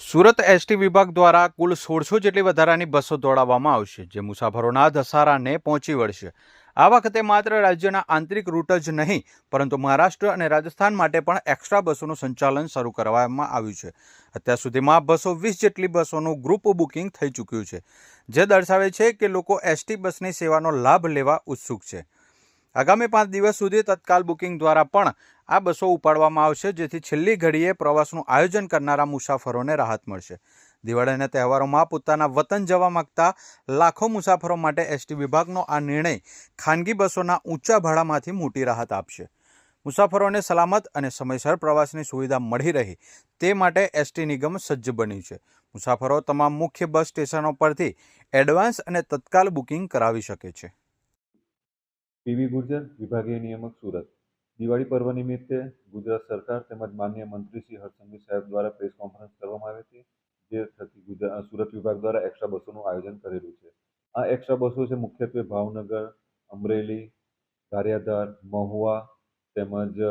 Surat ST વિભાગ દ્વારા કુલ 1600 જેટલી વધારાની બસો દોડાવવામાં આવશે, જે મુસાફરોના ધસારાને પહોંચી વળશે. આ વખતે માત્ર રાજ્યના આંતરિક રૂટ જ નહીં, પરંતુ મહારાષ્ટ્ર અને રાજસ્થાન માટે પણ એક્સ્ટ્રા બસોનું સંચાલન શરૂ કરવામાં આવ્યું છે. અત્યાર સુધીમાં 220 જેટલી બસોનું ગ્રુપ બુકિંગ થઈ ચૂક્યું છે, જે દર્શાવે છે કે લોકો એસટી બસની સેવાનો લાભ લેવા ઉત્સુક છે. આગામી 5 દિવસ સુધી તત્કાલ બુકિંગ દ્વારા પણ આ બસો ઉપાડવામાં આવશે, જેથી છેલ્લી ઘડીએ પ્રવાસનું આયોજન કરનારા મુસાફરોને રાહત મળશે. દિવાળીના તહેવારોમાં પોતાના વતન જવા માંગતા લાખો મુસાફરો માટે એસટી વિભાગનો આ નિર્ણય ખાનગી બસોના ઊંચા ભાડામાંથી મોટી રાહત આપશે. મુસાફરોને સલામત અને સમયસર પ્રવાસની સુવિધા મળી રહે તે માટે એસટી નિગમ સજ્જ બન્યું છે. મુસાફરો તમામ મુખ્ય બસ સ્ટેશનો પરથી એડવાન્સ અને તત્કાલ બુકિંગ કરાવી શકે છે. પીવી ગુર્જર, વિભાગીય નિયામક, સુરત. દિવાળી પર્વ નિમિત્તે ગુજરાત સરકાર તેમજ માનનીય મંત્રી શ્રી હર્ષ સંઘવી સાહેબ દ્વારા પ્રેસ કોન્ફરન્સ કરવામાં આવી હતી, જે થકી સુરત વિભાગ દ્વારા એક્સ્ટ્રા બસોનું આયોજન કરેલું છે. આ એક્સ્ટ્રા બસો છે મુખ્યત્વે ભાવનગર, અમરેલી, ગારિયાધાર, મહુવા તેમજ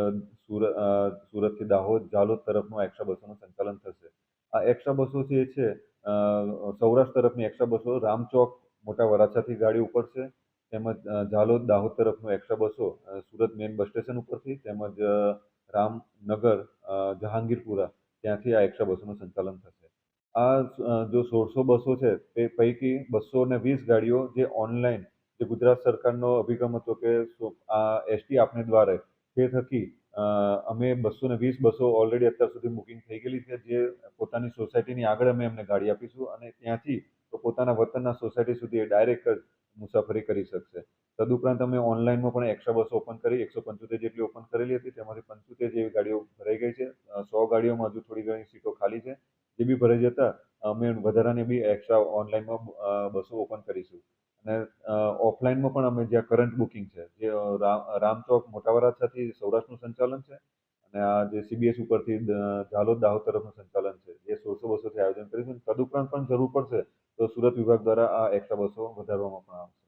સુરતથી દાહોદ, ઝાલોદ તરફનું એક્સ્ટ્રા બસોનું સંચાલન થશે. આ એક્સ્ટ્રા બસો જે છે સૌરાષ્ટ્ર તરફની એક્સ્ટ્રા બસો રામચોક, મોટા વરાછાથી ગાડી ઉપડશે, તેમજ ઝાલોદ, દાહોદ તરફનું એક્સ્ટ્રા બસો સુરત મેઇન બસ સ્ટેશન ઉપરથી, તેમજ રામનગર, જહાંગીરપુરા ત્યાંથી આ એક્સ્ટ્રા બસોનું સંચાલન થશે. આ જો 1600 બસો છે તે પૈકી 220 ગાડીઓ જે ઓનલાઈન, જે ગુજરાત સરકારનો અભિગમ હતો કે આ એસટી આપને દ્વારે, તે થકી અમે 220 બસો ઓલરેડી અત્યાર સુધી બુકિંગ થઈ ગયેલી છે, જે પોતાની સોસાયટીની આગળ અમે એમને ગાડી આપીશું અને ત્યાંથી તો પોતાના વતનના સોસાયટી સુધી ડાયરેક્ટ જ મુસાફરી કરી શકશે. તદુપરાંત અમે ઓનલાઈનમાં પણ એક્સ્ટ્રા બસો ઓપન કરી 175 જેટલી ઓપન કરેલી હતી, તેમાંથી 75 જેવી ગાડીઓ ભરાઈ ગઈ છે. 100 ગાડીઓમાં હજુ થોડી ઘણી સીટો ખાલી છે, જે બી ભરાઈ જતા અમે વધારાની બી એક્સ્ટ્રા ઓનલાઈનમાં બસો ઓપન કરીશું. અને ઓફલાઈનમાં પણ અમે જ્યાં કરંટ બુકિંગ છે, જે રામચોક, મોટા વરાછાથી સૌરાષ્ટ્રનું સંચાલન છે, અને આ જે સીબીએસ ઉપરથી ઝાલોદ, દાહોદ તરફનું સંચાલન છે, જે 1600 બસોથી આયોજન કરીશું. તદુપરાંત પણ જરૂર પડશે તો સુરત વિભાગ દ્વારા આ એક્સ્ટ્રા બસો વધારવામાં પણ આવશે.